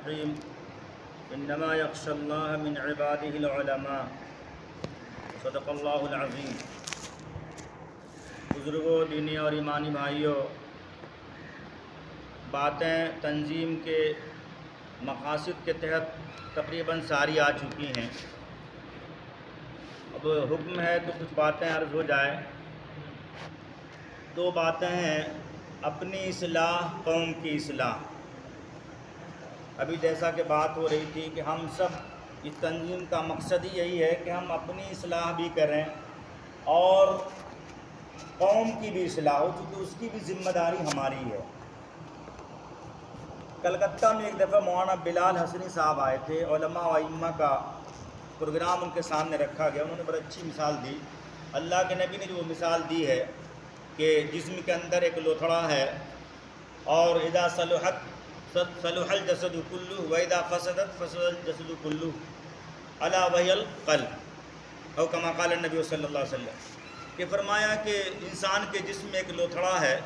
الرحیم انما یخشی اللہ من عباده العلماء صدق اللہ العظیم۔ بزرگوں، دینی اور ایمانی بھائیوں، باتیں تنظیم کے مقاصد کے تحت تقریباً ساری آ چکی ہیں۔ اب حکم ہے تو کچھ باتیں عرض ہو جائے۔ دو باتیں ہیں، اپنی اصلاح، قوم کی اصلاح۔ ابھی جیسا کہ بات ہو رہی تھی کہ ہم سب اس تنظیم کا مقصد ہی یہی ہے کہ ہم اپنی اصلاح بھی کریں اور قوم کی بھی اصلاح ہو، چونکہ اس کی بھی ذمہ داری ہماری ہے۔ کلکتہ میں ایک دفعہ مولانا بلال حسنی صاحب آئے تھے، علماء و ائمہ کا پروگرام ان کے سامنے رکھا گیا۔ انہوں نے بڑی اچھی مثال دی۔ اللہ کے نبی نے جو مثال دی ہے کہ جسم کے اندر ایک لوتھڑا ہے اور اذا صلحت صلح الجسد کلہ واذا فسدت فسد الجسد کلہ الا وہی القلب، او کما قال النبی صلی اللہ علیہ وسلم، کہ فرمایا کہ انسان کے جسم میں ایک لوتھڑا ہے،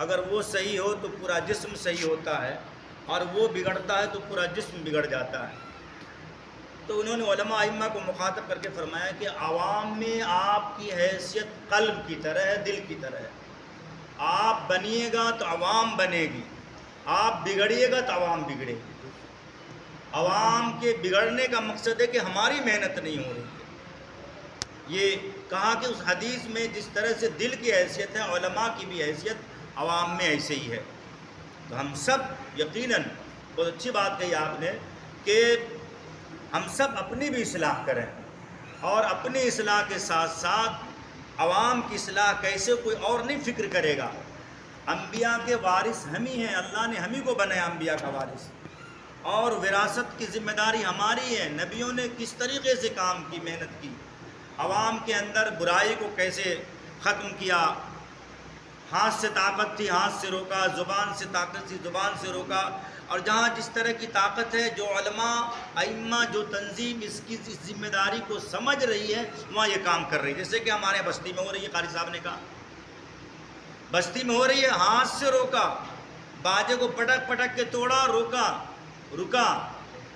اگر وہ صحیح ہو تو پورا جسم صحیح ہوتا ہے، اور وہ بگڑتا ہے تو پورا جسم بگڑ جاتا ہے۔ تو انہوں نے علماء ائمہ کو مخاطب کر کے فرمایا کہ عوام میں آپ کی حیثیت قلب کی طرح ہے، دل کی طرح ہے۔ آپ بنیے گا تو عوام بنے گی، آپ بگڑیے گا تو عوام بگڑے گی۔ عوام کے بگڑنے کا مقصد ہے کہ ہماری محنت نہیں ہو رہی ہے۔ یہ کہا کہ اس حدیث میں جس طرح سے دل کی حیثیت ہے، علماء کی بھی حیثیت عوام میں ایسے ہی ہے۔ تو ہم سب یقیناً، بہت اچھی بات کہی آپ نے کہ ہم سب اپنی بھی اصلاح کریں، اور اپنی اصلاح کے ساتھ ساتھ عوام کی اصلاح کیسے کوئی اور نہیں فکر کرے گا۔ انبیاء کے وارث ہم ہی ہیں، اللہ نے ہم ہی کو بنایا انبیاء کا وارث، اور وراثت کی ذمہ داری ہماری ہے۔ نبیوں نے کس طریقے سے کام کی، محنت کی، عوام کے اندر برائی کو کیسے ختم کیا۔ ہاتھ سے طاقت تھی، ہاتھ سے روکا، زبان سے طاقت تھی، زبان سے روکا، اور جہاں جس طرح کی طاقت ہے، جو علماء ائمہ، جو تنظیم اس کی اس ذمہ داری کو سمجھ رہی ہے، وہاں یہ کام کر رہی ہے۔ جیسے کہ ہمارے بستی میں ہو رہی ہے، قاری صاحب نے کہا بستی میں ہو رہی ہے، ہاتھ سے روکا، باجے کو پٹک پٹک کے توڑا، رکا،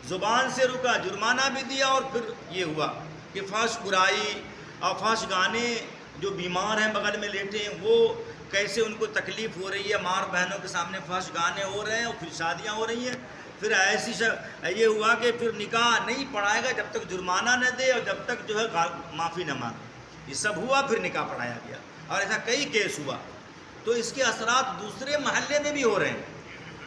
زبان سے رکا، جرمانہ بھی دیا، اور پھر یہ ہوا کہ فحش برائی اور فحش گانے، جو بیمار ہیں بغل میں لیٹے ہیں، وہ کیسے ان کو تکلیف ہو رہی ہے، ماں بہنوں کے سامنے فحش گانے ہو رہے ہیں، اور پھر شادیاں ہو رہی ہیں۔ پھر ایسی یہ ہوا کہ پھر نکاح نہیں پڑھائے گا جب تک جرمانہ نہ دے، اور جب تک جو ہے معافی نہ مانگے۔ یہ سب ہوا، پھر نکاح پڑھایا گیا، اور ایسا کئی کیس ہوا۔ تو اس کے اثرات دوسرے محلے میں بھی ہو رہے ہیں۔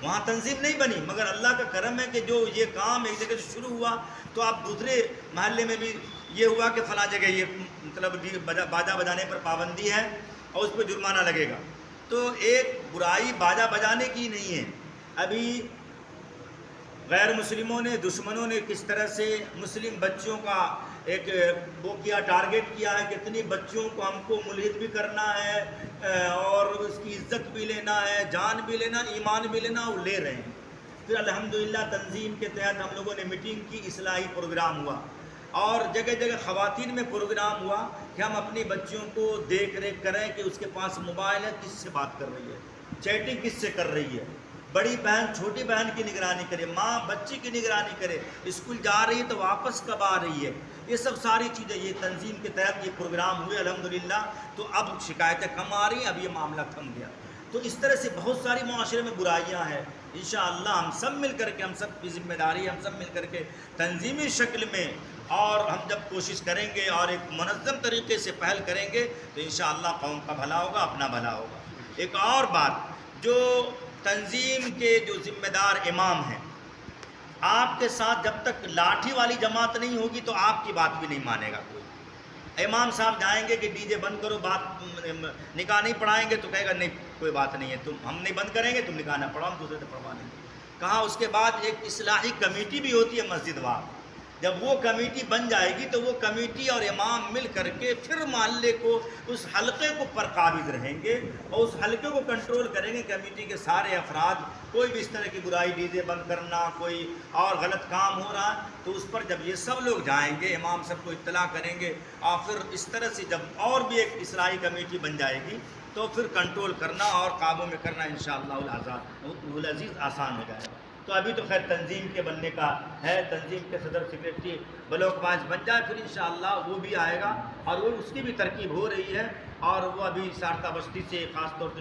وہاں تنظیم نہیں بنی، مگر اللہ کا کرم ہے کہ جو یہ کام ایک جگہ سے شروع ہوا تو اب دوسرے محلے میں بھی یہ ہوا کہ فلاں جگہ یہ مطلب باجا بجانے پر پابندی ہے اور اس پہ جرمانہ لگے گا۔ تو ایک برائی باجا بجانے کی نہیں ہے۔ ابھی غیر مسلموں نے، دشمنوں نے کس طرح سے مسلم بچوں کا ایک وہ کیا، ٹارگٹ کیا ہے کہ اتنی بچوں کو ہم کو ملحد بھی کرنا ہے، اور اس کی عزت بھی لینا ہے، جان بھی لینا، ایمان بھی لینا، وہ لے رہے ہیں۔ پھر الحمدللہ تنظیم کے تحت ہم لوگوں نے میٹنگ کی، اصلاحی پروگرام ہوا، اور جگہ جگہ خواتین میں پروگرام ہوا کہ ہم اپنی بچیوں کو دیکھ ریکھ کریں کہ اس کے پاس موبائل ہے، کس سے بات کر رہی ہے، چیٹنگ کس سے کر رہی ہے، بڑی بہن چھوٹی بہن کی نگرانی کرے، ماں بچی کی نگرانی کرے، اسکول جا رہی ہے تو واپس کب آ رہی ہے۔ یہ سب ساری چیزیں یہ تنظیم کے تحت یہ پروگرام ہوئے الحمدللہ۔ تو اب شکایتیں کم آ رہی ہیں، اب یہ معاملہ تھم گیا۔ تو اس طرح سے بہت ساری معاشرے میں برائیاں ہیں۔ انشاءاللہ ہم سب مل کر کے، ہم سب کی ذمہ داری، ہم سب مل کر کے تنظیمی شکل میں، اور ہم جب کوشش کریں گے اور ایک منظم طریقے سے پہل کریں گے تو انشاءاللہ قوم کا بھلا ہوگا، اپنا بھلا ہوگا۔ ایک اور بات، جو تنظیم کے جو ذمہ دار امام ہیں، آپ کے ساتھ جب تک لاٹھی والی جماعت نہیں ہوگی تو آپ کی بات بھی نہیں مانے گا کوئی۔ امام صاحب جائیں گے کہ ڈی جے بند کرو، بات نکاح نہیں پڑھائیں گے تو کہے گا نہیں کوئی بات نہیں ہے، ہم نہیں بند کریں گے، تم نکاح نہ پڑھاؤ، ہم دوسرے سے پڑھوا لیں گے۔ کہا اس کے بعد ایک اصلاحی کمیٹی بھی ہوتی ہے مسجد وار۔ جب وہ کمیٹی بن جائے گی تو وہ کمیٹی اور امام مل کر کے پھر محلے کو، اس حلقے کو پر قابض رہیں گے، اور اس حلقے کو کنٹرول کریں گے کمیٹی کے سارے افراد۔ کوئی بھی اس طرح کی برائی، ڈی جے بند کرنا، کوئی اور غلط کام ہو رہا تو اس پر جب یہ سب لوگ جائیں گے، امام سب کو اطلاع کریں گے، اور پھر اس طرح سے جب اور بھی ایک اصلاحی کمیٹی بن جائے گی تو پھر کنٹرول کرنا اور قابو میں کرنا انشاءاللہ العزیز آسان ہو جائے گا۔ تو ابھی تو خیر تنظیم کے بننے کا ہے، تنظیم کے صدر سیکریٹری بلاک 5 بن جائے پھر انشاءاللہ وہ بھی آئے گا، اور وہ اس کی بھی ترکیب ہو رہی ہے، اور وہ ابھی سارتا بستی سے خاص طور سے